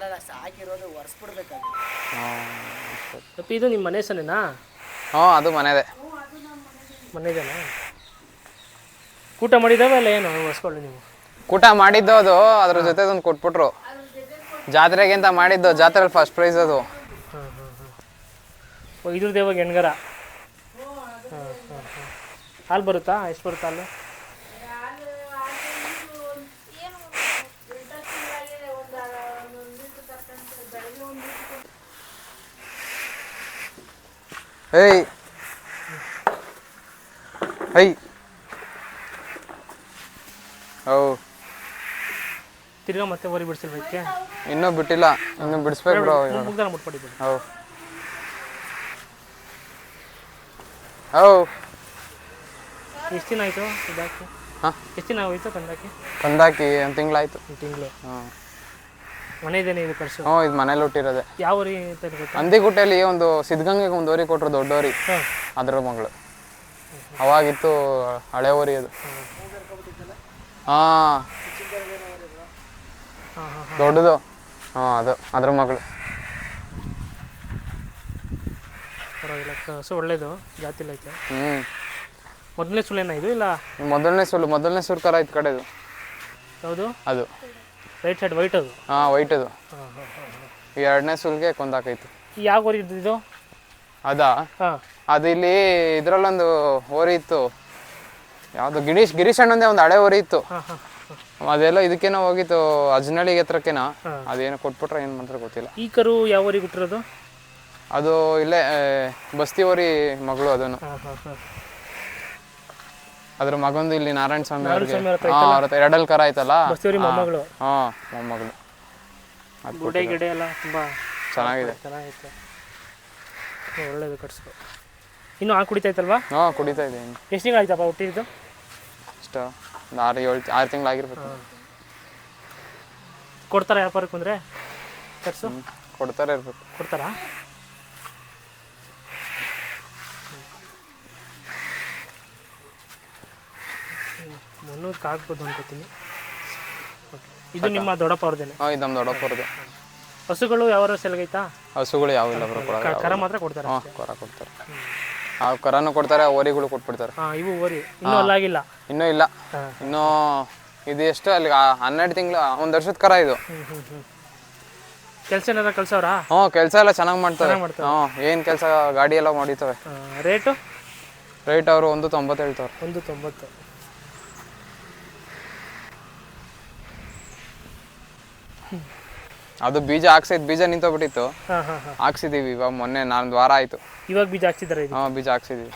ಅಲ್ಲ ಸಾಕಿರೋದು ಒರೆಸ್ಬಿಡ್ಬೇಕಾಗಿ. ಅಪ್ಪಿ ಇದು ನಿಮ್ಮ ಮನೆ ಹೆಸನೇನಾ? ಹಾಂ ಅದು ಮನೆದೇ. ಮನೆದೇನಾ? ಊಟ ಮಾಡಿದ್ದಾವೆ ಅಲ್ಲ ಏನು ಒರೆಸ್ಕೊಳ್ಳಿ ನೀವು? ಊಟ ಮಾಡಿದ್ದು ಅದು ಅದ್ರ ಜೊತೆ ಒಂದು ಕೊಟ್ಬಿಟ್ರು. ಜಾತ್ರೆಗೆ ಅಂತ ಮಾಡಿದ್ದು, ಜಾತ್ರೆಯಲ್ಲಿ ಫಸ್ಟ್ ಪ್ರೈಸ್ ಅದು. ಹಾಂ ಹಾಂ ಹಾಂ. ಇದ್ರದ್ದು ಯಾವಾಗ ಹೆಣ್ಗರ? ಹಾಂ ಹಾಂ ಹಾಂ. ಹಾಲು ಬರುತ್ತಾ? ಎಷ್ಟು ಬರುತ್ತಾ ಹಾಲು? ಏಯ್ ಐ ಓ ತಿರ್ಗಾ ಮತ್ತೆ ಹೊರಿ ಬಿಡಿಸಿಲ್ವಕ್ಕೆ? ಇನ್ನೂ ಬಿಟ್ಟಿಲ್ಲ, ಇನ್ನೂ ಬಿಡಿಸ್ಬೇಕು ಬ್ರೋ. ಮುಗ್ದಾನ ಮುಟ್ಪಡಿ ಬಿಡಿ. ಹೌ ಹೌ ಎಷ್ಟು ದಿನ ಆಯಿತು ಇದಾಕಿ? ಹಾಂ, ಎಷ್ಟು ದಿನ ಹೋಯ್ತು ಕಂದಾಕಿ? ಕಂದಾಕಿ ಒಂದು ತಿಂಗಳಾಯ್ತು. ಒಂದು ತಿಂಗಳು. ಹಾಂ, ಮನೆದೇನೆ ಇದು ಕರ್ಸು? ಹ್ಞೂ, ಇದು ಮನೇಲಿ ಹುಟ್ಟಿರೋದೆ. ಯಾವ ಊರಿ ಅಂತ ಗೊತ್ತಾ? ಹಂದಿಗುಟ್ಟೆಯಲ್ಲಿ ಒಂದು ಸಿದ್ಧಗಂಗೆಗೆ ಒಂದು ಓರಿ ಕೊಟ್ಟರು, ದೊಡ್ಡ ಓರಿ. ಹಾಂ, ಅದ್ರ ಮಗಳು ಅವಾಗಿತ್ತು, ಹಳೆ ಓರಿ ಅದು. ಹಾಂ, ಹಾಂ ಹಾಂ. ದೊಡ್ಡದು. ಹಾಂ, ಅದು ಅದ್ರ ಮಗಳು. ಪರವಾಗಿಲ್ಲ, ಕಸು ಒಳ್ಳೇದು, ಜಾತಿಲಿ ಐತೆ. ಹ್ಞೂ, ಮೊದಲನೇ ಸುಳ್ಳೇನ ಇದು ಇಲ್ಲ? ಮೊದಲನೇ ಸುರು ಕರ ಇತ್ತು ಕಡೆದು. ಯಾವುದು ಅದು? ರೈಟ್ ಸೈಡ್ ವೈಟ್ ಅದು? ಹಾಂ, ವೈಟ್ ಅದು. ಹಾಂ ಹಾಂ ಹಾಂ ಹಾಂ. ಈ ಎರಡನೇ ಸುಲ್ಗೆ ಕೊಂದಾಕೈತು. ಯಾವ ಊರಿ ಇದ್ದು? ಅದಾ? ಹಾಂ, ಅದು ಇಲ್ಲಿ ಇದರಲ್ಲೊಂದು ಓರಿ ಇತ್ತು, ಯಾವುದು ಗಿರೀಶ್ ಅಣ್ಣಂದೇ ಒಂದು ಹಳೆ ಓರಿ ಇತ್ತು. ಹಾಂ ಹಾಂ. ಅದೆಲ್ಲ ಇದಕ್ಕೇನೋ ಹೋಗಿತ್ತು, ಅಜ್ನಳ್ಳಿಗೆ ಹತ್ರಕ್ಕೇನೋ. ಹಾಂ. ಅದೇನೋ ಕೊಟ್ಬಿಟ್ರೆ ಏನು ಮಾಡ್ತಾರೆ ಗೊತ್ತಿಲ್ಲ. ಈ ಕರು ಯಾವ ಊರಿಗೆ ಹುಟ್ಟಿರೋದು? ಅದು ಇಲ್ಲೇ ಬಸ್ತಿ ಓರಿ ಮಗಳು ಅದನ್ನು. ಹಾಂ ಹಾಂ ಹಾಂ. ಅದ್ರ ಮಗಂದು ಇಲ್ಲಿ ನಾರಾಯಣ ಸ್ವಾಮಿ ಅವ್ರಿಗೆ. ಸ್ವಾಮಿ ಅವ್ರ ಹತ್ರ ಹಾಂ, ಅವ್ರ ಹತ್ರ ಎರಡಲ್ಲಿ ಕರ ಆಯ್ತಲ್ಲ. ಬಸ್ತಿಯವ್ರಿ ಮೊಮ್ಮಗಳು. ಹಾಂ, ಮೊಮ್ಮಗಳು. ಗುಡ್ಡೆ ಗಿಡೆ ಎಲ್ಲ ತುಂಬ ಚೆನ್ನಾಗಿದೆ. ಚೆನ್ನಾಗೈತೆ, ಒಳ್ಳೇದು ಕಟ್ಸ್ಕೊ. ಇನ್ನೂ ಹಾಲು ಕುಡಿತೈತಲ್ವಾ? ಹಾಂ, ಕುಡಿತಾ ಇದೆ. ಇನ್ನು ಎಷ್ಟು ತಿಂಗಳು ಆಯ್ತಪ್ಪ ಹುಟ್ಟಿದ್ದು? ಇಷ್ಟು ಒಂದು 6 ತಿಂಗಳಾಗಿರ್ಬೇಕು. ಕೊಡ್ತಾರಾ ವ್ಯಾಪಾರಕ್ಕೆ ಬಂದರೆ ಕಟ್ಸು? ಕೊಡ್ತಾರೆ ಇರ್ಬೇಕು. ಕೊಡ್ತಾರಾ? ಮುನ್ನೂರಕ್ಕೆ ಆಗ್ಬೋದು ಅನ್ಕೋತೀನಿ. ಓಕೆ, ಇದು ನಿಮ್ಮ ದೊಡ್ಡಪ್ಪ ಅವ್ರದ್ದೇನೆ? ಹಾಂ, ಇದು ನಮ್ಮ ದೊಡ್ಡಪ್ಪರದು. ಹಸುಗಳು ಯಾವ ಸೆಲ್ಗೈತಾ? ಹಸುಗಳು ಯಾವಿಲ್ಲ ಬ್ರೋ, ಕರ ಮಾತ್ರ ಕೊಡ್ತಾರೆ? ಹಾಂ, ಕರ ಕೊಡ್ತಾರೆ. ಆ ಕರನೂ ಕೊಡ್ತಾರೆ, ಓರಿಗಳು ಕೊಟ್ಬಿಡ್ತಾರೆ. ಹಾಂ, ಇವು ಓರಿ ಇನ್ನೂ ಅಲ್ಲಾಗಿಲ್ಲ? ಇನ್ನೂ ಇಲ್ಲ. ಹಾಂ, ಇನ್ನೂ ಇದು ಎಷ್ಟು ಅಲ್ಲಿ 12 ತಿಂಗಳು, ಒಂದು ವರ್ಷದ ಕರ ಇದು. ಹ್ಞೂ ಹ್ಞೂ ಹ್ಞೂ. ಕೆಲಸ ಏನಾರ ಕಳ್ಸವ್ರಾ? ಹ್ಞೂ, ಕೆಲಸ ಎಲ್ಲ ಚೆನ್ನಾಗಿ ಮಾಡ್ತಾರೆ. ಮಾಡ್ತಾರೆ. ಹಾಂ, ಏನು ಕೆಲಸ, ಗಾಡಿ ಎಲ್ಲ ಮಾಡಿರ್ತವೆ. ರೇಟು? ರೇಟ್ ಅವರು 1.90 ಹೇಳ್ತಾರೆ. 1.90. ಅದು ಬೀಜ ಹಾಕ್ಸಿದ್, ಬೀಜ ನಿಂತೋಗ್ಬಿಟ್ಟಿತ್ತು. ಹಾಂ ಹಾಂ ಹಾಂ. ಹಾಕ್ಸಿದೀವಿ ಇವಾಗ, ಮೊನ್ನೆ 4 ವಾರ ಆಯಿತು. ಇವಾಗ ಬೀಜ ಹಾಕ್ಸಿದ್ದಾರೆ ಇದು? ಹಾಂ, ಬೀಜ ಹಾಕ್ಸಿದೀವಿ.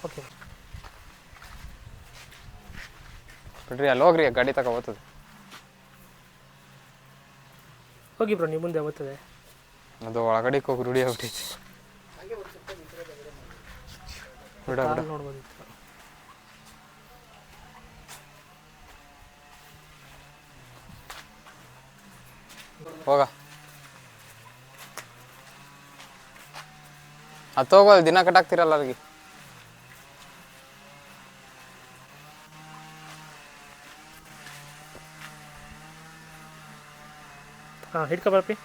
ಓಕೆ ಬಿಡ್ರಿ, ಅಲ್ಲಿ ಹೋಗ್ರಿ, ಗಾಡಿ ತಗೋ ಹೋಗ್ತದೆ. ಹೋಗಿ ಬ್ರೋ, ನೀವು ಮುಂದೆ ಬರ್ತದೆ. ಅದು ಒಳಗಡೆ ಹೋಗಿ ರೂಢಿ ಆಗ್ಬಿಟ್ಟೈತಿ. ಬಿಡ ಬಿಡ ನೋಡ್ಬೋದಿತ್ತು. ಹೋಗ, ಹತ್ತೋಗೋ, ದಿನ ಕಟ್ಟಾಕ್ತಿರಲ್ಲ ಅಲ್ಲಿಗೆ. ಹಾಂ, ಹಿಡ್ಕೊ ಬರಪ್ಪಿ.